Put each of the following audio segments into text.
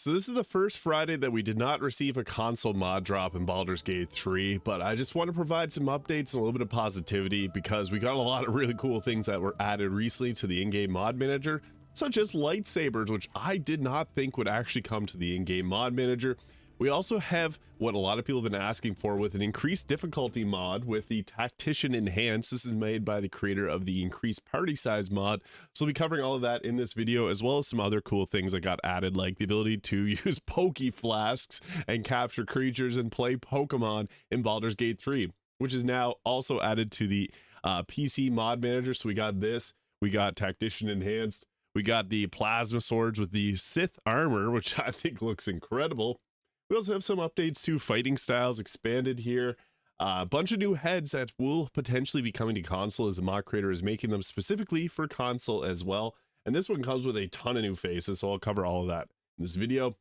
So this is the first Friday that we did not receive a console mod drop in Baldur's Gate 3, but I just want to provide some updates and a little bit of positivity because we got a lot of really cool things that were added recently to the in-game mod manager, such as lightsabers, which I did not think would actually come to the in-game mod manager. We also have what a lot of people have been asking for with an increased difficulty mod with the Tactician Enhanced. This is made by the creator of the increased party size mod. So we'll be covering all of that in this video, as well as some other cool things that got added, like the ability to use flasks and capture creatures and play Pokemon in Baldur's Gate 3, which is now also added to the PC mod manager. So we got this, we got Tactician Enhanced, we got the plasma swords with the Sith armor, which I think looks incredible. We also have some updates to fighting styles expanded here. A bunch of new heads that will potentially be coming to console as the mod creator is making them specifically for console as well. And this one comes with a ton of new faces, so I'll cover all of that in this video.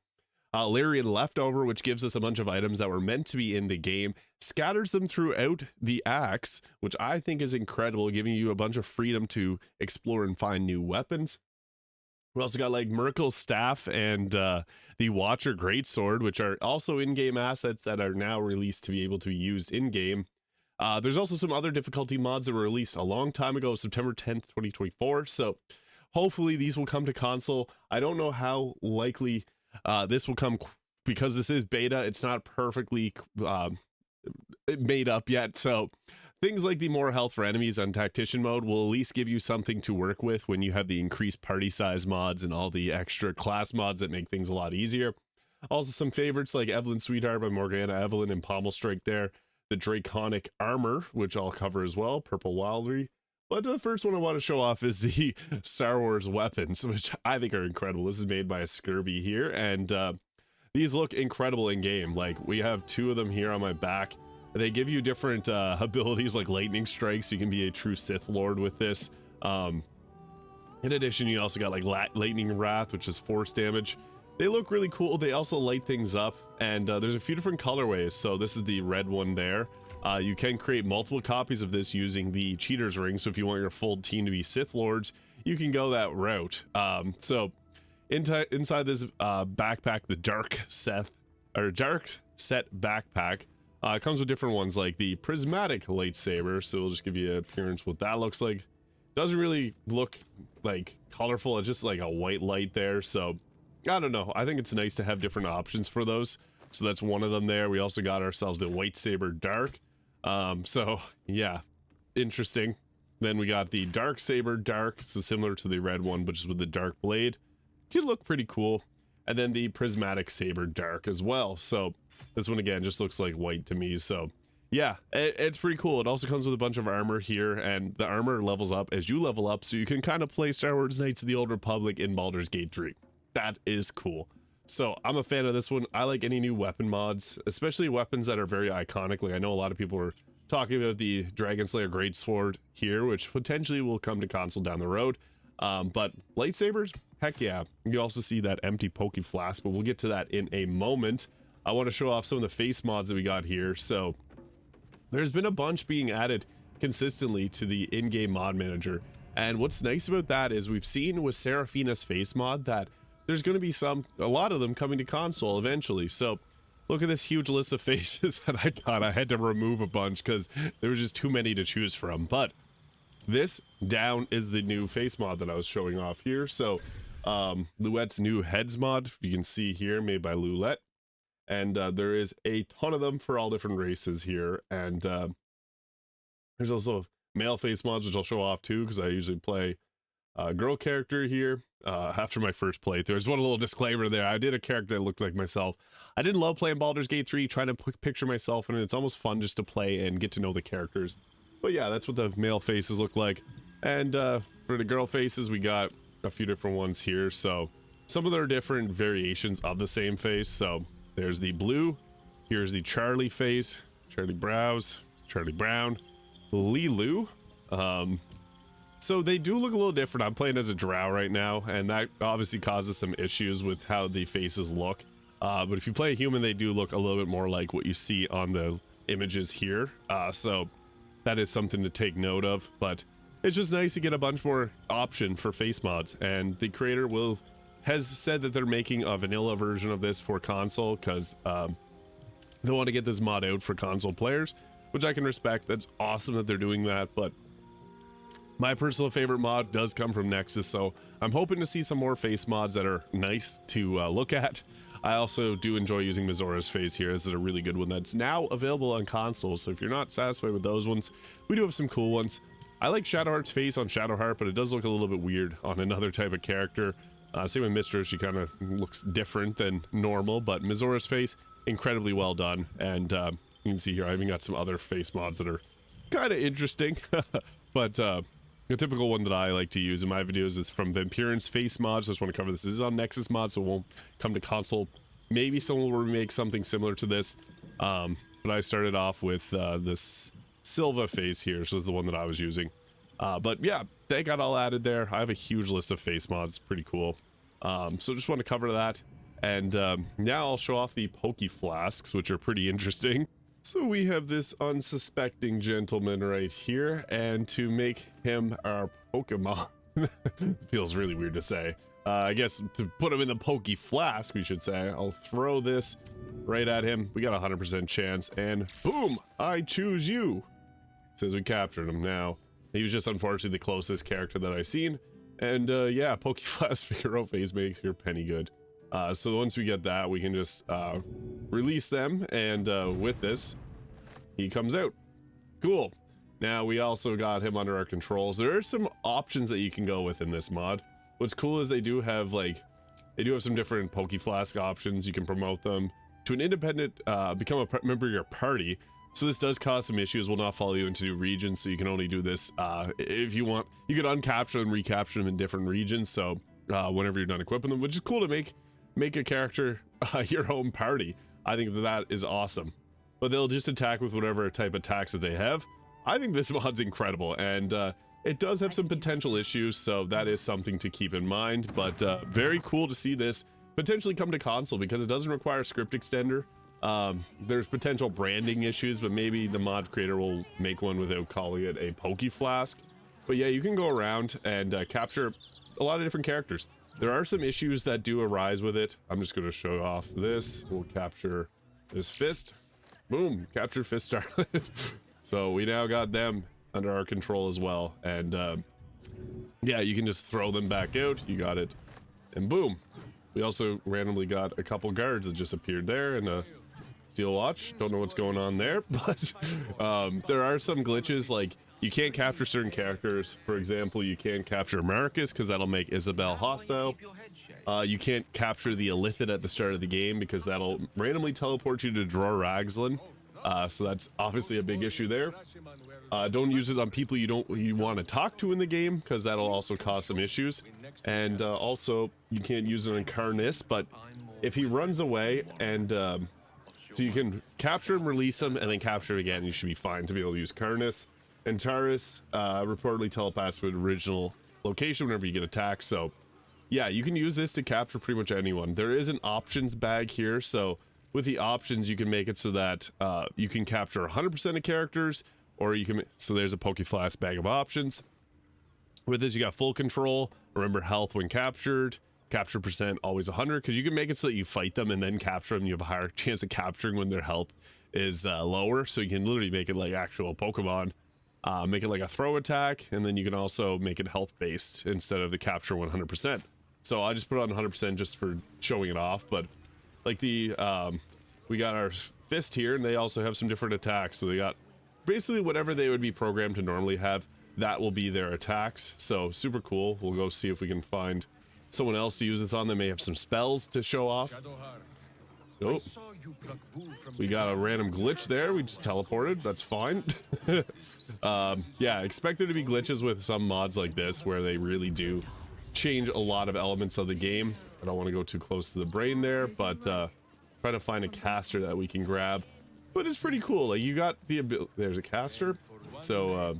Larian Leftover, which gives us a bunch of items that were meant to be in the game, scatters them throughout the axe, which I think is incredible, giving you a bunch of freedom to explore and find new weapons. We also got like Merkel's staff and the Watcher Greatsword, which are also in-game assets that are now released to be able to be used in-game. There's also some other difficulty mods that were released a long time ago, September 10th, 2024. So hopefully these will come to console. I don't know how likely this will come because this is beta. It's not perfectly made up yet. So things like the more health for enemies on Tactician mode will at least give you something to work with when you have the increased party size mods and all the extra class mods that make things a lot easier. Also some favorites like Evelyn Sweetheart by Morgana Evelyn and Pommel Strike there. The Draconic Armor, which I'll cover as well, Purple Wildry. But the first one I want to show off is the Star Wars weapons, which I think are incredible. This is made by Scurvy here, and these look incredible in game. Like, we have two of them here on my back. They give you different abilities like lightning strikes. You can be a true Sith Lord with this. In addition, you also got like lightning wrath, which is force damage. They look really cool. They also light things up, and there's a few different colorways. So this is the red one there. You can create multiple copies of this using the cheater's ring. So if you want your full team to be Sith Lords, you can go that route. So inside this backpack, the Dark Set backpack, it comes with different ones like the prismatic lightsaber, so we'll just give you an appearance what that looks like. Doesn't really look like colorful, it's just like a white light there, so I don't know. I think it's nice to have different options for those. So that's one of them there. We also got ourselves the Lightsaber Dark. So yeah, interesting. Then we got the Dark Saber Dark, so similar to the red one, but just with the dark blade. Could look pretty cool. And then the Prismatic Saber Dark as well. So this one again just looks like white to me. So yeah, it's pretty cool. It also comes with a bunch of armor here, and the armor levels up as you level up, so you can kind of play Star Wars Knights of the Old Republic in Baldur's Gate 3. That is cool. So I'm a fan of this one. I like any new weapon mods, especially weapons that are very iconic. Like I know a lot of people are talking about the Dragon Slayer Greatsword here, which potentially will come to console down the road. But lightsabers, heck yeah. You also see that empty Poke Flask, but we'll get to that in a moment. I want to show off some of the face mods that we got here. So there's been a bunch being added consistently to the in-game mod manager. And what's nice about that is we've seen with Seraphina's face mod that there's going to be a lot of them coming to console eventually. So look at this huge list of faces that I got. I had to remove a bunch because there was just too many to choose from. But this down is the new face mod that I was showing off here. So Louette's new heads mod, you can see here, made by Loulette. And there is a ton of them for all different races here. And there's also male face mods, which I'll show off too, because I usually play a girl character here after my first playthrough. I just want a little disclaimer there. I did a character that looked like myself. I didn't love playing Baldur's Gate 3, trying to picture myself, and it's almost fun just to play and get to know the characters. But yeah, that's what the male faces look like. And for the girl faces, we got a few different ones here. So some of them are different variations of the same face. So there's the blue, here's the Charlie face, Charlie Brows, Charlie Brown, Lilu. So they do look a little different. I'm playing as a drow right now, and that obviously causes some issues with how the faces look. But if you play a human, they do look a little bit more like what you see on the images here. So that is something to take note of. But it's just nice to get a bunch more option for face mods, and the creator will has said that they're making a vanilla version of this for console because they want to get this mod out for console players, which I can respect. That's awesome that they're doing that, but my personal favorite mod does come from Nexus, so I'm hoping to see some more face mods that are nice to look at. I also do enjoy using Mizora's face here. This is a really good one that's now available on consoles, so if you're not satisfied with those ones, we do have some cool ones. I like Shadowheart's face on Shadowheart, but it does look a little bit weird on another type of character. Same with Mistress, she kind of looks different than normal, but Mizora's face, incredibly well done. And you can see here, I even got some other face mods that are kind of interesting. But the typical one that I like to use in my videos is from Vampirant's face mods. Just want to cover this. This is on Nexus mod, so it won't come to console. Maybe someone will remake something similar to this. But I started off with this Silva face here, so this is the one that I was using. But yeah, they got all added there. I have a huge list of face mods, pretty cool. So just want to cover that. And now I'll show off the Poke Flasks, which are pretty interesting. So we have this unsuspecting gentleman right here, and to make him our Pokemon, feels really weird to say. I guess to put him in the Poke Flask, we should say, I'll throw this right at him. We got a 100% chance, and boom, I choose you. It says we captured him now. He was just unfortunately the closest character that I've seen. And yeah, Poke Flask Figaro face makes your penny good. So once we get that, we can just release them, and with this, he comes out. Cool. Now we also got him under our controls. There are some options that you can go with in this mod. What's cool is they do have some different Poke Flask options. You can promote them to an independent, become a member of your party. So this does cause some issues. Will not follow you into new regions, so you can only do this if you want. You could uncapture them, recapture them in different regions. So whenever you're done equipping them, which is cool to make a character your own party. I think that is awesome. But they'll just attack with whatever type of attacks that they have. I think this mod's incredible, and it does have some potential issues, so that is something to keep in mind. But very cool to see this potentially come to console because it doesn't require a script extender. There's potential branding issues, but maybe the mod creator will make one without calling it a Poke Flask. But yeah, you can go around and capture a lot of different characters. There are some issues that do arise with it. I'm just going to show off this. We'll capture this fist. Boom, capture Fist Starlet. So we now got them under our control as well. And yeah, you can just throw them back out. You got it. And boom. We also randomly got a couple guards that just appeared there, and a steel watch. Don't know what's going on there, but there are some glitches, like you can't capture certain characters. For example, you can't capture Marcus because that'll make Isabel hostile. You can't capture the Illithid at the start of the game because that'll randomly teleport you to Dror Ragzlin. So that's obviously a big issue there. Don't use it on people you want to talk to in the game because that'll also cause some issues. And also you can't use it on Karnis, but if he runs away and so you can capture him, release him, and then capture him again, you should be fine to be able to use Karnis. And Taurus reportedly telepaths to an original location whenever you get attacked. So yeah, you can use this to capture pretty much anyone. There is an options bag here, so with the options you can make it so that you can capture 100% of characters, or you can, so there's a Poke Flask bag of options. With this you got full control, remember health when captured, capture percent always 100, because you can make it so that you fight them and then capture them. You have a higher chance of capturing when their health is lower, so you can literally make it like actual Pokemon. Make it like a throw attack, and then you can also make it health based instead of the capture 100%. So I just put it on 100% just for showing it off. But like the we got our fist here, and they also have some different attacks. So they got basically whatever they would be programmed to normally have, that will be their attacks. So super cool. We'll go see if we can find someone else to use this on. They may have some spells to show off. Oh, we got a random glitch there. We just teleported. That's fine. Yeah, expect there to be glitches with some mods like this where they really do change a lot of elements of the game. I don't want to go too close to the brain there, but try to find a caster that we can grab. But it's pretty cool. Like, you got the ability. There's a caster. So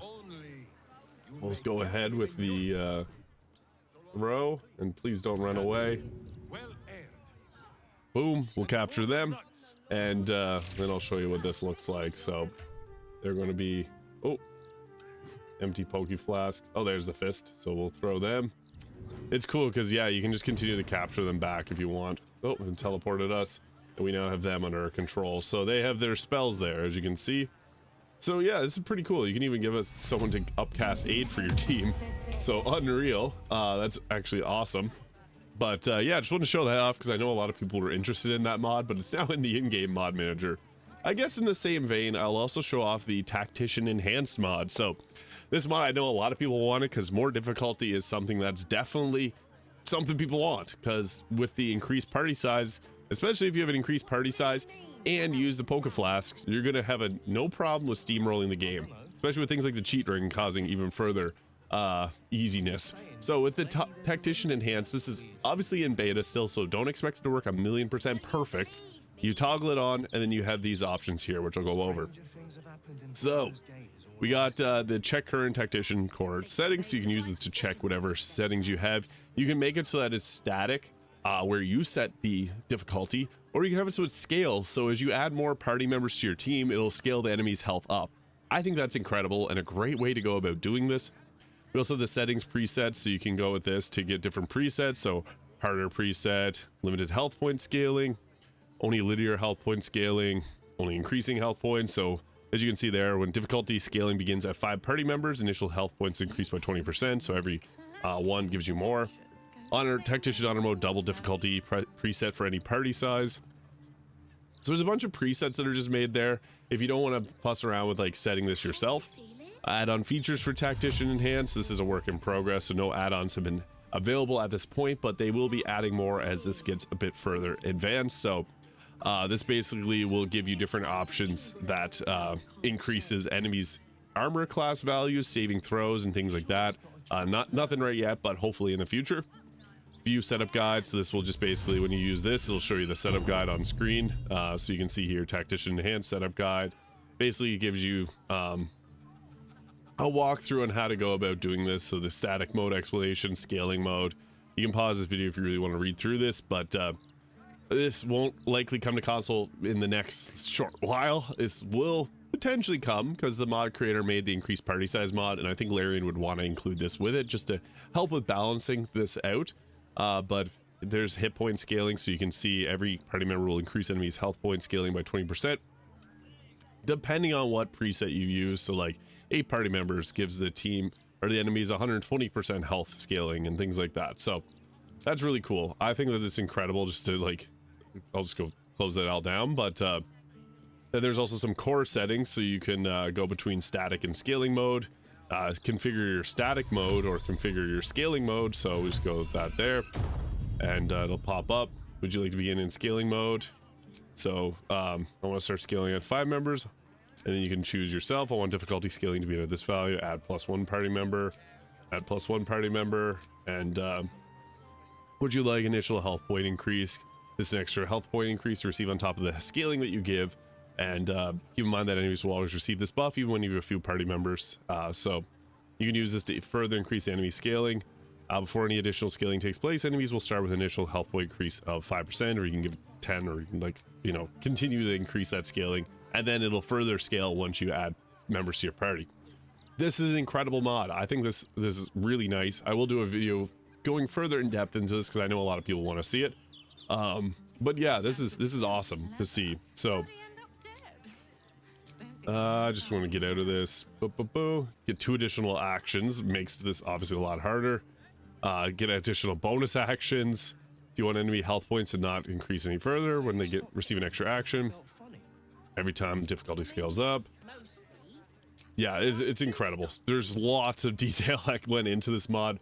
let's go ahead with the throw, and please don't run away. Boom, we'll capture them, and then I'll show you what this looks like. So they're going to be, oh, empty Poke Flask. Oh, there's the fist. So we'll throw them. It's cool because, yeah, you can just continue to capture them back if you want. Oh, and teleported us. And we now have them under our control. So they have their spells there, as you can see. So yeah, this is pretty cool. You can even give us someone to upcast aid for your team. So unreal. That's actually awesome. But yeah, I just want to show that off because I know a lot of people were interested in that mod, but it's now in the in-game mod manager. I guess in the same vein, I'll also show off the Tactician Enhanced mod. So this mod, I know a lot of people want it because more difficulty is something that's definitely something people want, because with the increased party size, especially if you have an increased party size and use the Poke Flasks, you're going to have no problem with steamrolling the game, especially with things like the cheat ring causing even further easiness. So with the Tactician Enhanced, this is obviously in beta still, so don't expect it to work 1,000,000% perfect. You toggle it on, and then you have these options here, which I'll go over. So we got the check current Tactician core settings, so you can use this to check whatever settings you have. You can make it so that it's static, where you set the difficulty, or you can have it so it scales, so as you add more party members to your team, it'll scale the enemy's health up. I think that's incredible and a great way to go about doing this. We also have the settings presets, so you can go with this to get different presets. So harder preset, limited health point scaling, only linear health point scaling, only increasing health points. So as you can see there, when difficulty scaling begins at 5 party members, initial health points increase by 20%, so every one gives you more. Tactician honor mode, double difficulty preset for any party size. So there's a bunch of presets that are just made there. If you don't want to fuss around with like setting this yourself. Add-on features for Tactician Enhanced. This is a work in progress, so no add-ons have been available at this point, but they will be adding more as this gets a bit further advanced. So this basically will give you different options that increases enemies' armor class values, saving throws, and things like that. Nothing right yet, but hopefully in the future. View setup guide. So this will just basically, when you use this, it'll show you the setup guide on screen. So you can see here, Tactician Enhanced setup guide. Basically, it gives you a walkthrough on how to go about doing this. So the static mode explanation, scaling mode. You can pause this video if you really want to read through this, but this won't likely come to console in the next short while. This will potentially come because the mod creator made the increased party size mod, and I think Larian would want to include this with it just to help with balancing this out. But there's hit point scaling, so you can see every party member will increase enemies' health point scaling by 20%, depending on what preset you use. So like 8 party members gives the team or the enemies 120% health scaling and things like that. So that's really cool. I think that it's incredible. Just to like, I'll just go close that all down. But then there's also some core settings, so you can go between static and scaling mode, configure your static mode or configure your scaling mode. So we just go with that there, and it'll pop up. Would you like to begin in scaling mode? So I want to start scaling at 5 members. And then you can choose yourself. I want difficulty scaling to be at this value. Add +1 party member. Add +1 party member. And would you like initial health point increase? This is an extra health point increase to receive on top of the scaling that you give. And keep in mind that enemies will always receive this buff even when you have a few party members. So you can use this to further increase enemy scaling. Before any additional scaling takes place, enemies will start with initial health point increase of 5%, or you can give it 10, or you can, like, you know, continue to increase that scaling. And then it'll further scale once you add members to your party. This is an incredible mod. I think this is really nice. I will do a video going further in depth into this because I know a lot of people want to see it. But yeah, this is awesome to see. So I just want to get out of this. Get 2 additional actions. Makes this obviously a lot harder. Get additional bonus actions. If you want enemy health points to not increase any further when they receive an extra action. Every time difficulty scales up. Yeah, it's incredible. There's lots of detail that went into this mod.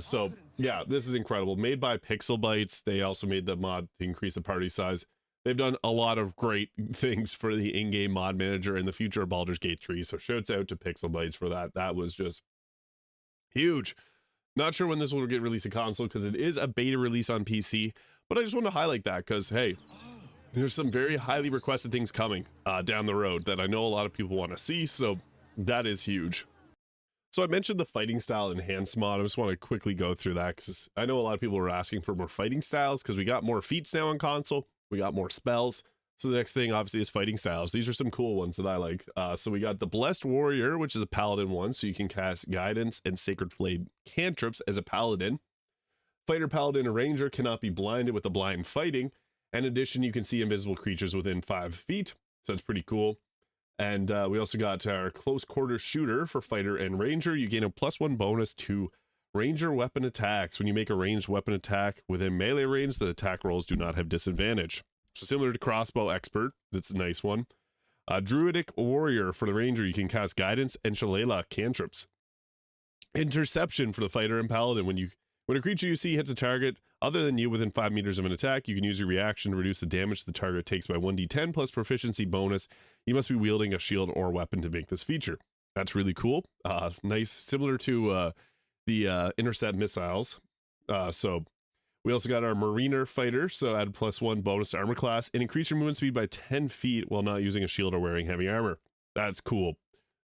So yeah, this is incredible. Made by Pixel Bytes. They also made the mod to increase the party size. They've done a lot of great things for the in-game mod manager in the future of Baldur's Gate 3. So shouts out to Pixel Bytes for that. That was just huge. Not sure when this will get released to console because it is a beta release on PC. But I just want to highlight that because, hey, there's some very highly requested things coming down the road that I know a lot of people want to see, so that is huge. So I mentioned the fighting style enhanced mod. I just want to quickly go through that because I know a lot of people are asking for more fighting styles because we got more feats now on console, we got more spells. So the next thing obviously is fighting styles. These are some cool ones that I like. So we got the Blessed Warrior, which is a paladin one, so you can cast guidance and sacred flame cantrips as a paladin. Fighter, Paladin, and Ranger cannot be blinded with the blind fighting. In addition, you can see invisible creatures within 5 feet, so it's pretty cool. And we also got our close quarter shooter for Fighter and Ranger. You gain a +1 bonus to Ranger weapon attacks. When you make a ranged weapon attack within melee range, the attack rolls do not have disadvantage. So similar to Crossbow Expert, that's a nice one. Druidic Warrior for the Ranger, you can cast Guidance and Shillelagh cantrips. Interception for the Fighter and Paladin. When a creature you see hits a target other than you within 5 meters of an attack, you can use your reaction to reduce the damage the target takes by 1d10 plus proficiency bonus. You must be wielding a shield or weapon to make this feature. That's really cool. Nice, similar to the intercept missiles. So we also got our Mariner Fighter, so add +1 bonus to armor class and increase your movement speed by 10 feet while not using a shield or wearing heavy armor. That's cool.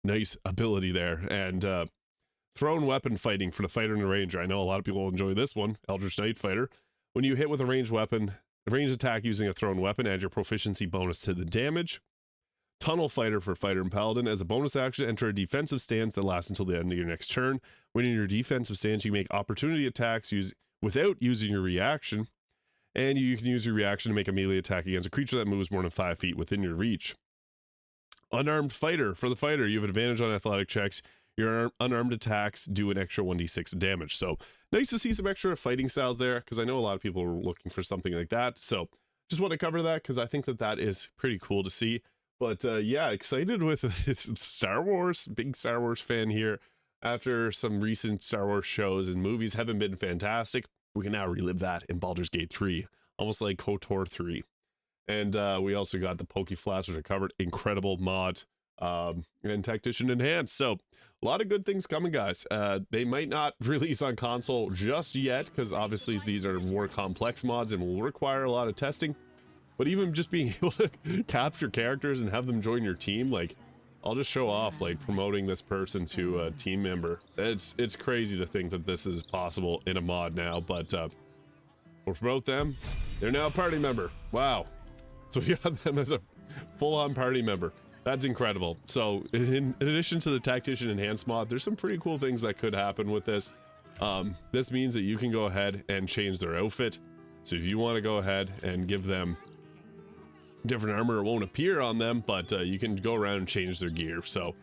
Nice ability there. And thrown weapon fighting for the Fighter and the Ranger. I know a lot of people will enjoy this one. Eldritch Knight Fighter. When you hit with a ranged weapon, a ranged attack using a thrown weapon, add your proficiency bonus to the damage. Tunnel Fighter for Fighter and Paladin. As a bonus action, enter a defensive stance that lasts until the end of your next turn. When in your defensive stance, you make opportunity attacks without using your reaction, and you can use your reaction to make a melee attack against a creature that moves more than 5 feet within your reach. Unarmed Fighter. For the Fighter, you have advantage on athletic checks. Your unarmed attacks do an extra 1d6 damage. So nice to see some extra fighting styles there, because I know a lot of people are looking for something like that. So just want to cover that because I think that is pretty cool to see. But yeah, excited with Star Wars. Big Star Wars fan here. After some recent Star Wars shows and movies haven't been fantastic, we can now relive that in Baldur's Gate 3, almost like KOTOR 3. And we also got the Flask, which I covered. Incredible mod. And Tactician Enhanced. So a lot of good things coming, guys. They might not release on console just yet, because obviously these are more complex mods and will require a lot of testing. But even just being able to capture characters and have them join your team, like, I'll just show off, like, promoting this person to a team member. It's crazy to think that this is possible in a mod now, but we'll promote them. They're now a party member. Wow. So we got them as a full-on party member. That's incredible. So in addition to the Tactician Enhanced mod, there's some pretty cool things that could happen with this. This means that you can go ahead and change their outfit. So if you want to go ahead and give them different armor, it won't appear on them, but you can go around and change their gear. So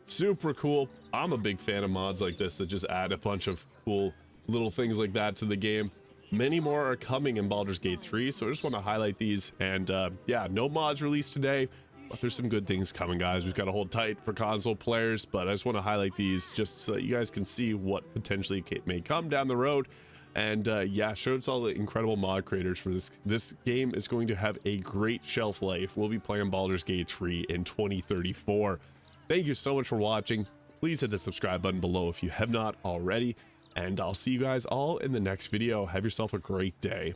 super cool. I'm a big fan of mods like this that just add a bunch of cool little things like that to the game. Many more are coming in Baldur's Gate 3, so I just want to highlight these. And yeah, no mods released today, but there's some good things coming, guys. We've got to hold tight for console players, but I just want to highlight these just so that you guys can see what potentially may come down the road. And yeah, show us all the incredible mod creators for this. This game is going to have a great shelf life. We'll be playing Baldur's Gate 3 in 2034. Thank you so much for watching. Please hit the subscribe button below if you have not already, and I'll see you guys all in the next video. Have yourself a great day.